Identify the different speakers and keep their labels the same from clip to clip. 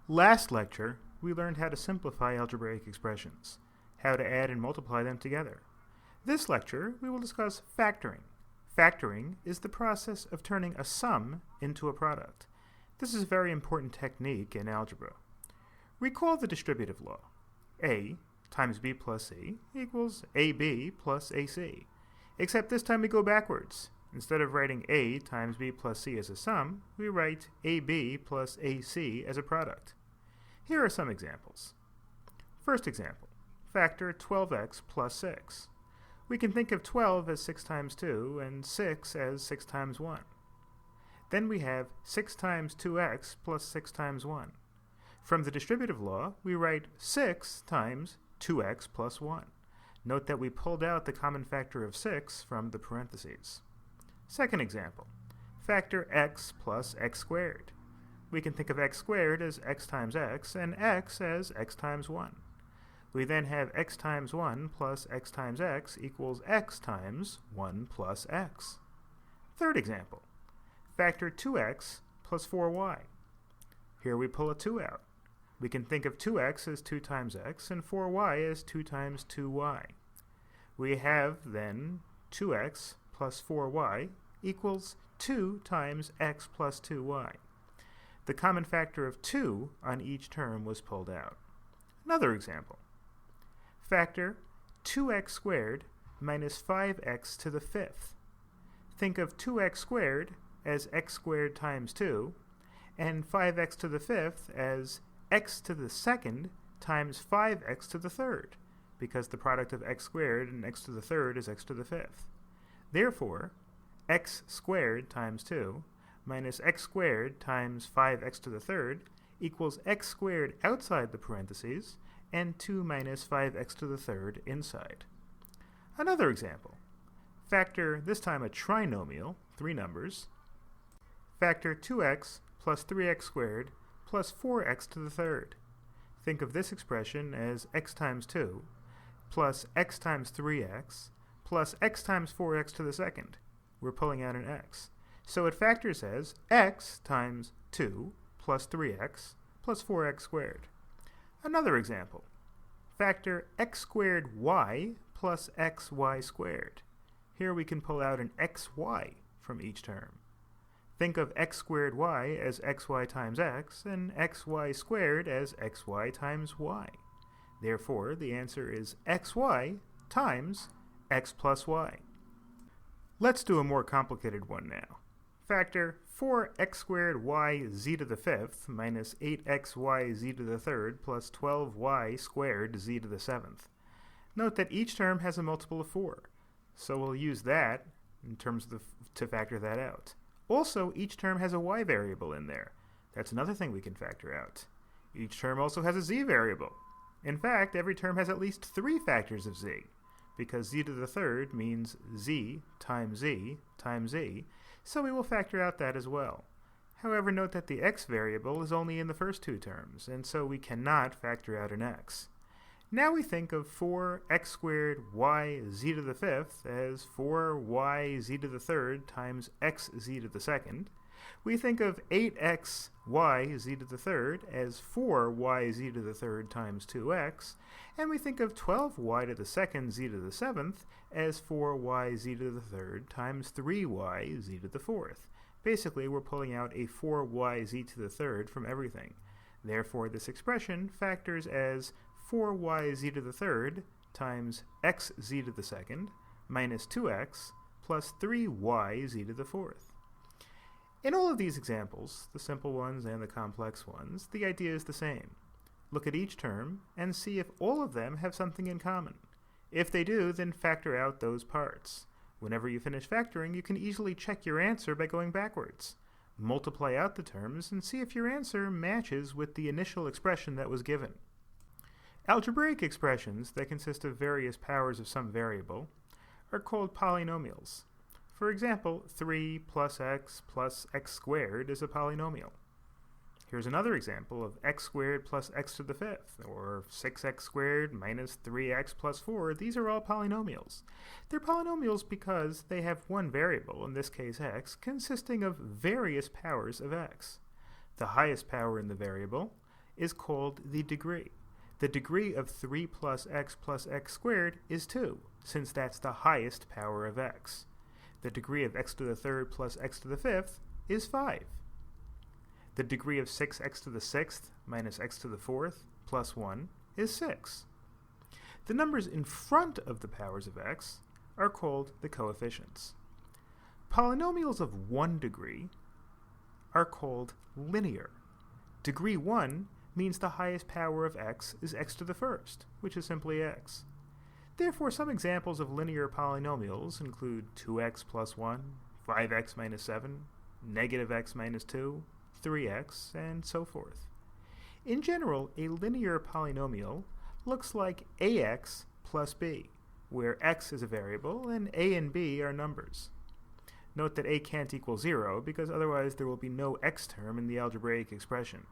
Speaker 1: Last lecture, we learned how to simplify algebraic expressions, how to add and multiply them together. This lecture, we will discuss factoring. Factoring is the process of turning a sum into a product. This is a very important technique in algebra. Recall the distributive law. A times b plus c equals ab plus ac. Except this time we go backwards. Instead of writing a times b plus c as a sum, we write ab plus ac as a product. Here are some examples. First example, factor 12x plus 6. We can think of 12 as 6 times 2 and 6 as 6 times 1. Then we have 6 times 2x plus 6 times 1. From the distributive law, we write 6 times 2x plus 1. Note that we pulled out the common factor of 6 from the parentheses. Second example, factor x plus x squared. We can think of x squared as x times x and x as x times 1. We then have x times 1 plus x times x equals x times 1 plus x. Third example, factor 2x plus 4y. Here we pull a 2 out. We can think of 2x as 2 times x and 4y as 2 times 2y. We have then 2x plus 4y equals 2 times x plus 2y. The common factor of 2 on each term was pulled out. Another example. Factor 2x squared minus 5x to the fifth. Think of 2x squared as x squared times 2, and 5x to the fifth as x to the second times 5x to the third, because the product of x squared and x to the third is x to the fifth. Therefore, x squared times 2 minus x squared times 5x to the third equals x squared outside the parentheses and 2 minus 5x to the third inside. Another example. Factor, this time a trinomial, 3 numbers. Factor 2x plus 3x squared plus 4x to the third. Think of this expression as x times 2 plus x times 3x plus x times 4x to the second. We're pulling out an x. So it factors as x times 2 plus 3x plus 4x squared. Another example. Factor x squared y plus xy squared. Here we can pull out an xy from each term. Think of x squared y as xy times x and xy squared as xy times y. Therefore, the answer is xy times x plus y. Let's do a more complicated one now. Factor 4x squared y z to the fifth minus 8xy z to the third plus 12y squared z to the seventh. Note that each term has a multiple of 4, so we'll use that in terms of to factor that out. Also, each term has a y variable in there. That's another thing we can factor out. Each term also has a z variable. In fact, every term has at least 3 factors of z, because z to the third means z times z times z, so we will factor out that as well. However, note that the x variable is only in the first 2 terms, and so we cannot factor out an x. Now we think of 4x squared y z to the fifth as 4y z to the third times x z to the second. We think of 8x y z to the third as 4y z to the third times 2x, and we think of 12y to the second z to the seventh as 4y z to the third times 3y z to the fourth. Basically, we're pulling out a 4y z to the third from everything. Therefore, this expression factors as 4y z to the third times x z to the second minus 2x plus 3y z to the fourth. In all of these examples, the simple ones and the complex ones, the idea is the same. Look at each term and see if all of them have something in common. If they do, then factor out those parts. Whenever you finish factoring, you can easily check your answer by going backwards. Multiply out the terms and see if your answer matches with the initial expression that was given. Algebraic expressions that consist of various powers of some variable are called polynomials. For example, 3 plus x squared is a polynomial. Here's another example of x squared plus x to the fifth, or 6x squared minus 3x plus 4. These are all polynomials. They're polynomials because they have one variable, in this case x, consisting of various powers of x. The highest power in the variable is called the degree. The degree of 3 plus x squared is 2, since that's the highest power of x. The degree of x to the third plus x to the fifth is 5. The degree of 6x to the sixth minus x to the fourth plus 1 is 6. The numbers in front of the powers of x are called the coefficients. Polynomials of 1 degree are called linear. Degree 1 means the highest power of x is x to the first, which is simply x. Therefore, some examples of linear polynomials include 2x plus 1, 5x minus 7, negative x minus 2, 3x, and so forth. In general, a linear polynomial looks like ax plus b, where x is a variable and a and b are numbers. Note that a can't equal 0 because otherwise there will be no x term in the algebraic expression.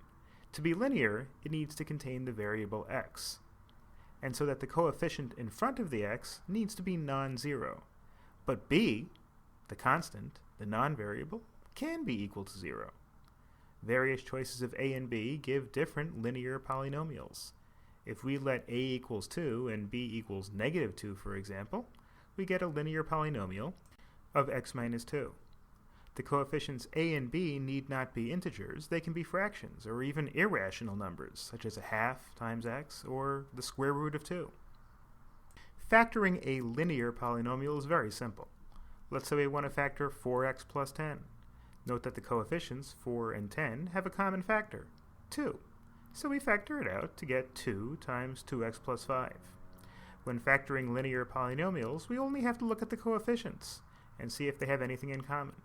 Speaker 1: To be linear, it needs to contain the variable x, and so that the coefficient in front of the x needs to be non-zero. But b, the constant, the non-variable, can be equal to 0. Various choices of a and b give different linear polynomials. If we let a equals 2 and b equals negative 2, for example, we get a linear polynomial of x minus 2. The coefficients a and b need not be integers. They can be fractions or even irrational numbers, such as a half times x or the square root of 2. Factoring a linear polynomial is very simple. Let's say we want to factor 4x plus 10. Note that the coefficients 4 and 10 have a common factor, 2. So we factor it out to get 2 times 2x plus 5. When factoring linear polynomials, we only have to look at the coefficients and see if they have anything in common.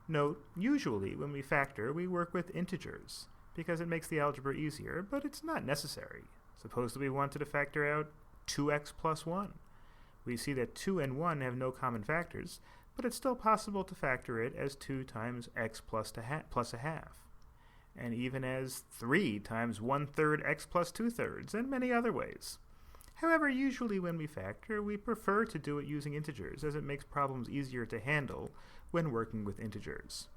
Speaker 1: Note, usually when we factor, we work with integers because it makes the algebra easier, but it's not necessary. Suppose that we wanted to factor out 2x plus 1. We see that 2 and 1 have no common factors, but it's still possible to factor it as 2 times x plus a half, and even as 3 times 1/3 x plus 2/3, and many other ways. However, usually when we factor, we prefer to do it using integers, as it makes problems easier to handle when working with integers.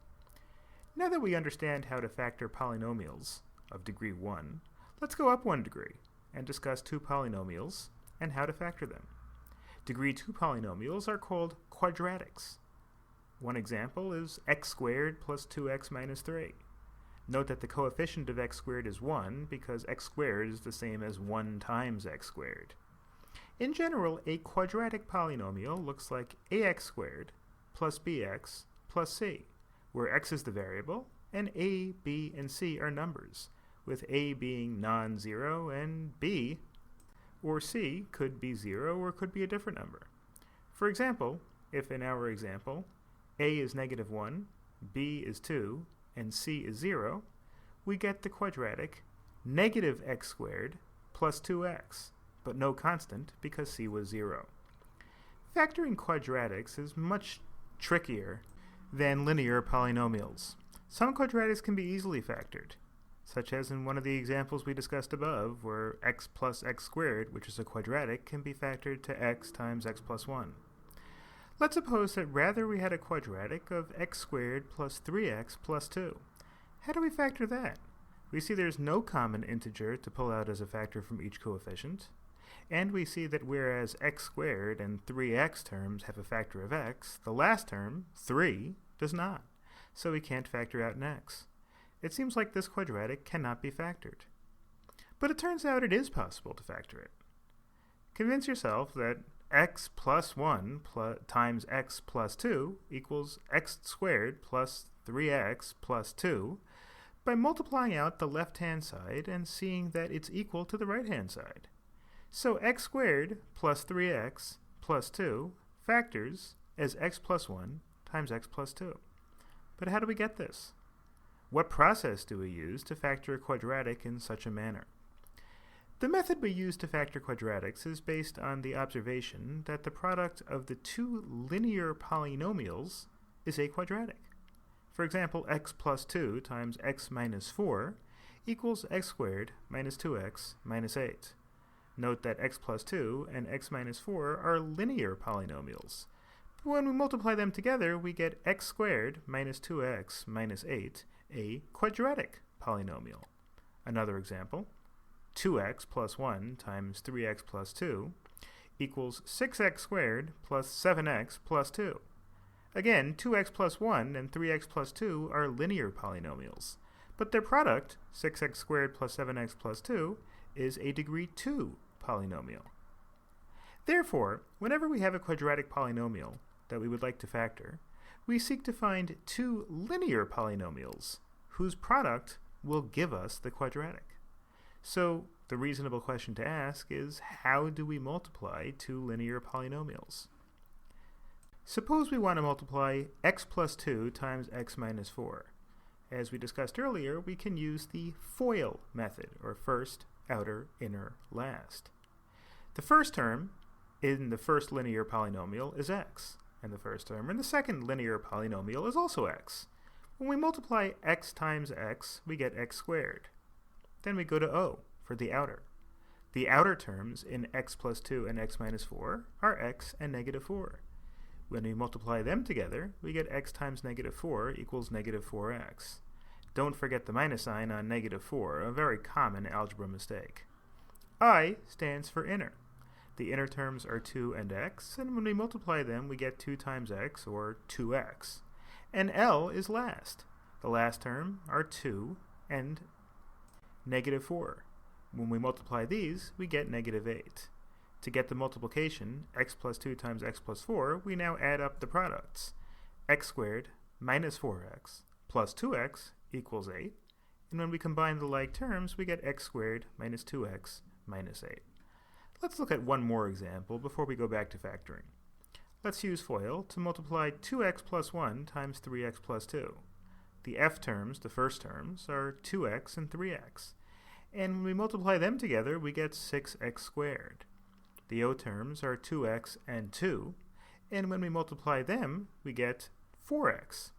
Speaker 1: Now that we understand how to factor polynomials of degree 1, let's go up 1 degree and discuss 2 polynomials and how to factor them. Degree 2 polynomials are called quadratics. One example is x squared plus 2x minus 3. Note that the coefficient of x squared is 1 because x squared is the same as 1 times x squared. In general, a quadratic polynomial looks like ax squared plus bx plus c, where x is the variable and a, b, and c are numbers, with a being non-zero and b or c could be 0 or could be a different number. For example, if in our example a is negative 1, b is 2, and c is 0, we get the quadratic negative x squared plus 2x, but no constant because c was 0. Factoring quadratics is much trickier than linear polynomials. Some quadratics can be easily factored, such as in one of the examples we discussed above, where x plus x squared, which is a quadratic, can be factored to x times x plus 1. Let's suppose that rather we had a quadratic of x squared plus 3x plus 2. How do we factor that? We see there's no common integer to pull out as a factor from each coefficient, and we see that whereas x squared and 3x terms have a factor of x, the last term, 3, does not, so we can't factor out an x. It seems like this quadratic cannot be factored. But it turns out it is possible to factor it. Convince yourself that x plus 1 times x plus 2 equals x squared plus 3x plus 2 by multiplying out the left-hand side and seeing that it's equal to the right-hand side. So x squared plus 3x plus 2 factors as x plus 1 times x plus 2. But how do we get this? What process do we use to factor a quadratic in such a manner? The method we use to factor quadratics is based on the observation that the product of the two linear polynomials is a quadratic. For example, x plus 2 times x minus 4 equals x squared minus 2x minus 8. Note that x plus 2 and x minus 4 are linear polynomials. But when we multiply them together, we get x squared minus 2x minus 8, a quadratic polynomial. Another example, 2x plus 1 times 3x plus 2 equals 6x squared plus 7x plus 2. Again, 2x plus 1 and 3x plus 2 are linear polynomials, but their product, 6x squared plus 7x plus 2, is a degree 2 polynomial. Therefore, whenever we have a quadratic polynomial that we would like to factor, we seek to find two linear polynomials whose product will give us the quadratic. So the reasonable question to ask is, how do we multiply two linear polynomials? Suppose we want to multiply x plus 2 times x minus 4. As we discussed earlier, we can use the FOIL method, or first, outer, inner, last. The first term in the first linear polynomial is x, and the first term in the second linear polynomial is also x. When we multiply x times x, we get x squared. Then we go to O for the outer. The outer terms in x plus 2 and x minus 4 are x and negative 4. When we multiply them together, we get x times negative 4 equals negative 4x. Don't forget the minus sign on negative 4, a very common algebra mistake. I stands for inner. The inner terms are 2 and x, and when we multiply them, we get 2 times x, or 2x. And L is last. The last term are 2 and negative 4. When we multiply these, we get negative 8. To get the multiplication, x plus 2 times x plus 4, we now add up the products. X squared minus 4x plus 2x equals 8. And when we combine the like terms, we get x squared minus 2x minus 8. Let's look at one more example before we go back to factoring. Let's use FOIL to multiply 2x plus 1 times 3x plus 2. The f terms, the first terms, are 2x and 3x. And when we multiply them together, we get 6x squared. The O terms are 2x and 2, and when we multiply them, we get 4x.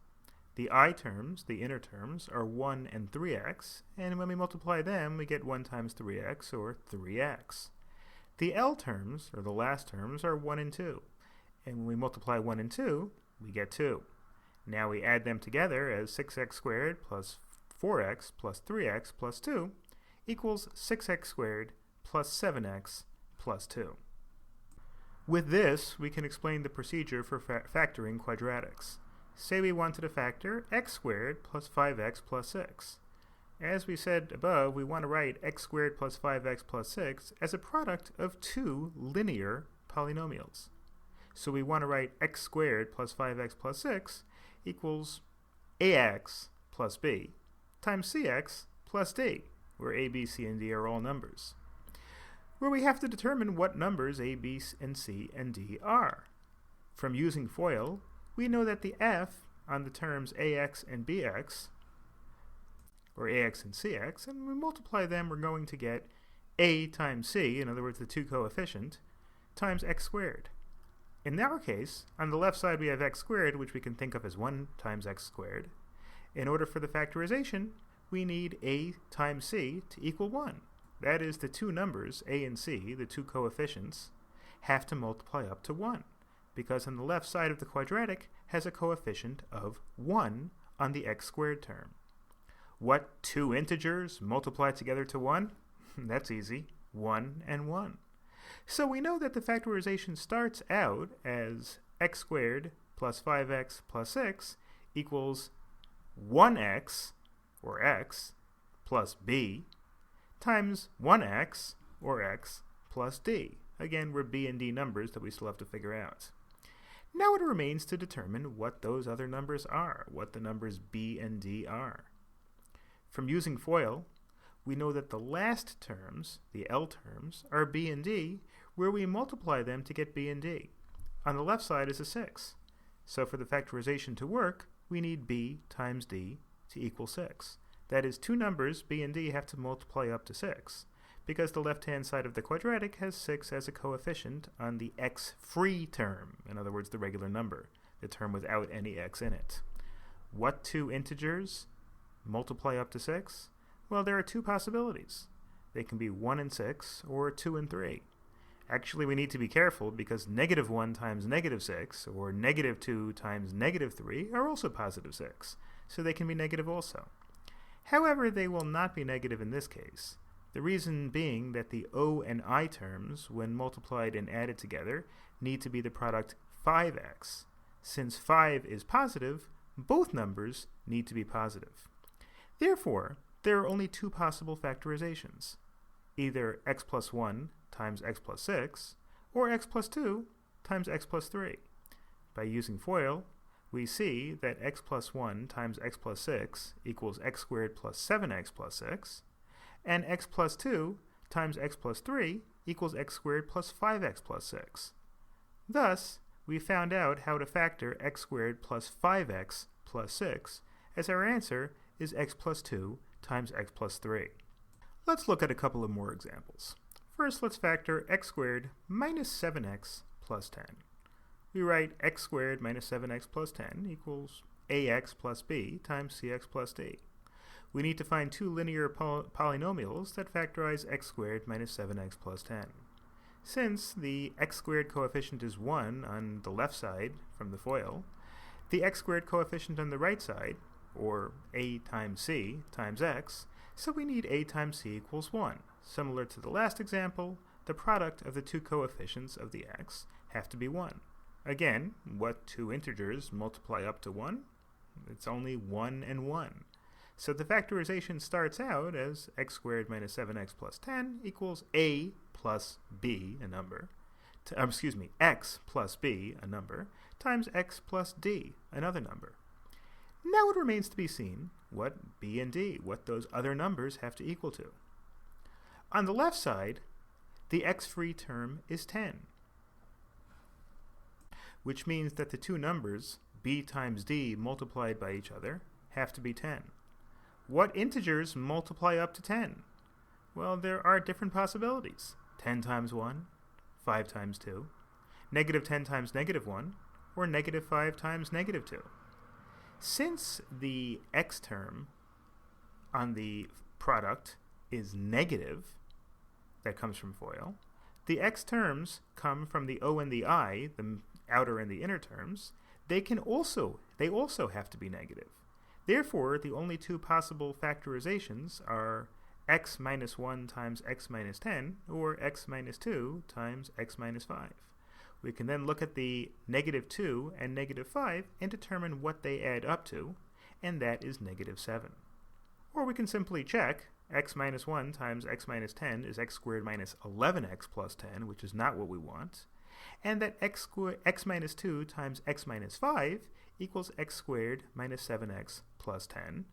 Speaker 1: The I terms, the inner terms, are 1 and 3x, and when we multiply them, we get 1 times 3x, or 3x. The L terms, or the last terms, are 1 and 2, and when we multiply 1 and 2, we get 2. Now we add them together as 6x squared plus 4x plus 3x plus 2 equals 6x squared plus 7x plus 2. With this, we can explain the procedure for factoring quadratics. Say we wanted to factor x squared plus 5x plus 6. As we said above, we want to write x squared plus 5x plus 6 as a product of two linear polynomials. So we want to write x squared plus 5x plus 6 equals ax plus b times cx plus d, where a, b, c, and d are all numbers, where we have to determine what numbers a, b, and c, and d are. From using FOIL, we know that the f on the terms ax and bx, or ax and cx, and when we multiply them, we're going to get a times c, in other words, the two coefficient, times x squared. In our case, on the left side we have x squared, which we can think of as 1 times x squared. In order for the factorization, we need a times c to equal 1. That is, the two numbers, a and c, the two coefficients, have to multiply up to 1, because on the left side of the quadratic has a coefficient of 1 on the x squared term. What two integers multiply together to 1? That's easy, 1 and 1. So we know that the factorization starts out as x squared plus 5x plus 6 equals 1x, or x, plus b, times 1x, or x, plus d. Again, we're b and d numbers that we still have to figure out. Now it remains to determine what those other numbers are, what the numbers b and d are. From using FOIL, we know that the last terms, the L terms, are b and d, where we multiply them to get b and d. On the left side is a 6. So for the factorization to work, we need b times d to equal 6. That is, two numbers, b and d, have to multiply up to 6, because the left-hand side of the quadratic has 6 as a coefficient on the x-free term, in other words, the regular number, the term without any x in it. What two integers multiply up to 6? Well, there are two possibilities. They can be 1 and 6, or 2 and 3. Actually, we need to be careful because negative 1 times negative 6, or negative 2 times negative 3, are also positive 6, so they can be negative also. However, they will not be negative in this case. The reason being that the o and I terms, when multiplied and added together, need to be the product 5x. Since 5 is positive, both numbers need to be positive. Therefore, there are only two possible factorizations, either x plus 1 times x plus 6, or x plus 2 times x plus 3. By using FOIL, we see that x plus 1 times x plus 6 equals x squared plus 7x plus 6, and x plus 2 times x plus 3 equals x squared plus 5x plus 6. Thus, we found out how to factor x squared plus 5x plus 6, as our answer is x plus 2 times x plus 3. Let's look at a couple of more examples. First, let's factor x squared minus 7x plus 10. We write x squared minus 7x plus 10 equals ax plus b times cx plus d. We need to find two linear polynomials that factorize x squared minus 7x plus 10. Since the x squared coefficient is 1 on the left side from the FOIL, the x squared coefficient on the right side, or a times c times x, so we need a times c equals 1. Similar to the last example, the product of the two coefficients of the x have to be 1. Again, what two integers multiply up to 1? It's only 1 and 1. So the factorization starts out as x squared minus 7x plus 10 equals a plus b, a number, x plus b, a number, times x plus d, another number. Now it remains to be seen what b and d, what those other numbers have to equal to. On the left side, the x-free term is 10, which means that the two numbers, b times d multiplied by each other, have to be 10. What integers multiply up to 10? Well, there are different possibilities. 10 times 1, 5 times 2, negative 10 times negative 1, or negative 5 times negative 2. Since the x term on the product is negative, that comes from FOIL, the x terms come from the o and the I, the outer and the inner terms. They also have to be negative. Therefore, the only two possible factorizations are x minus 1 times x minus 10, or x minus 2 times x minus 5. We can then look at the negative 2 and negative 5 and determine what they add up to, and that is negative 7. Or we can simply check x minus 1 times x minus 10 is x squared minus 11x plus 10, which is not what we want, and that x minus 2 times x minus 5 equals x squared minus 7x plus 10,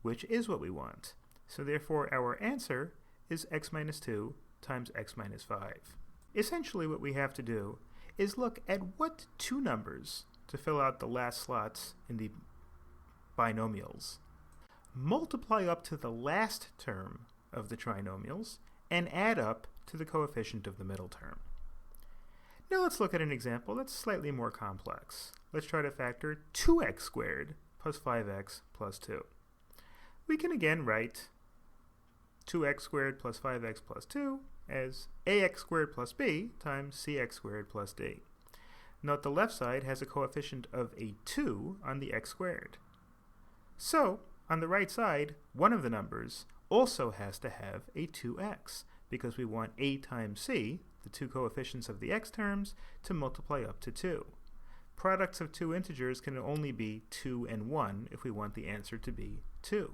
Speaker 1: which is what we want. So therefore our answer is x minus 2 times x minus 5. Essentially what we have to do is look at what two numbers, to fill out the last slots in the binomials, multiply up to the last term of the trinomials and add up to the coefficient of the middle term. Now let's look at an example that's slightly more complex. Let's try to factor 2x squared plus 5x plus 2. We can again write 2x squared plus 5x plus 2 as ax squared plus b times cx squared plus d. Note the left side has a coefficient of a 2 on the x squared. So, on the right side, one of the numbers also has to have a 2x, because we want a times c, the two coefficients of the x terms, to multiply up to 2. Products of two integers can only be 2 and 1 if we want the answer to be 2.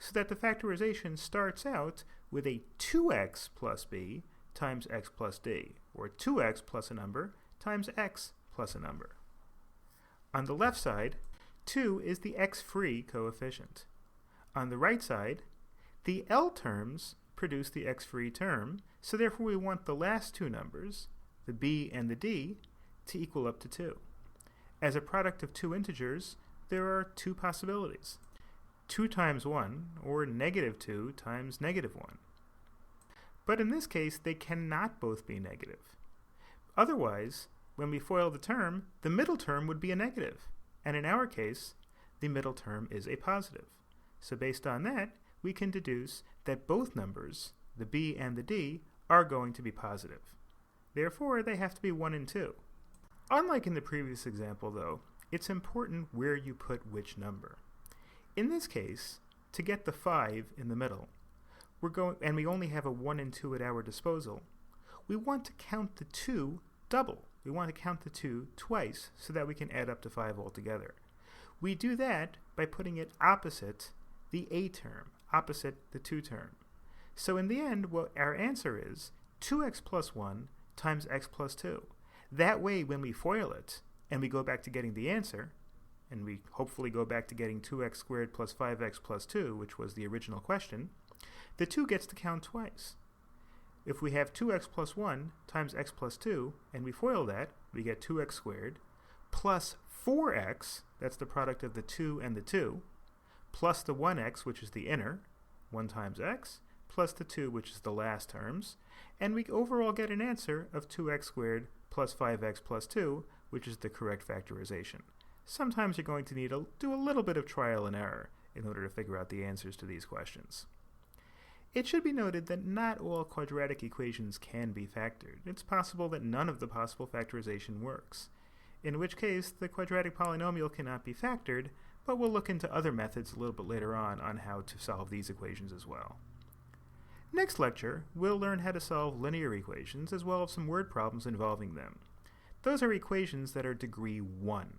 Speaker 1: So that the factorization starts out with a 2x plus b times x plus d, or 2x plus a number times x plus a number. On the left side, 2 is the x-free coefficient. On the right side, the L terms produce the x-free term, so therefore we want the last two numbers, the b and the d, to equal up to 2. As a product of two integers, there are two possibilities. 2 times 1, or negative 2 times negative 1. But in this case, they cannot both be negative. Otherwise, when we FOIL the term, the middle term would be a negative, and in our case, the middle term is a positive. So based on that, we can deduce that both numbers, the b and the d, are going to be positive. Therefore, they have to be 1 and 2. Unlike in the previous example, though, it's important where you put which number. In this case, to get the 5 in the middle, and we only have a 1 and 2 at our disposal, we want to count the 2 double. We want to count the 2 twice so that we can add up to 5 altogether. We do that by putting it opposite the a term, opposite the 2 term. So in the end, what our answer is 2x plus 1 times x plus 2. That way, when we FOIL it and we go back to getting the answer, and we hopefully go back to getting 2x squared plus 5x plus 2, which was the original question, the 2 gets to count twice. If we have 2x plus 1 times x plus 2, and we FOIL that, we get 2x squared plus 4x, that's the product of the 2 and the 2, plus the 1x, which is the inner, 1 times x, plus the 2, which is the last terms, and we overall get an answer of 2x squared plus 5x plus 2, which is the correct factorization. Sometimes you're going to need to do a little bit of trial and error in order to figure out the answers to these questions. It should be noted that not all quadratic equations can be factored. It's possible that none of the possible factorization works, in which case the quadratic polynomial cannot be factored, but we'll look into other methods a little bit later on how to solve these equations as well. Next lecture, we'll learn how to solve linear equations as well as some word problems involving them. Those are equations that are degree 1.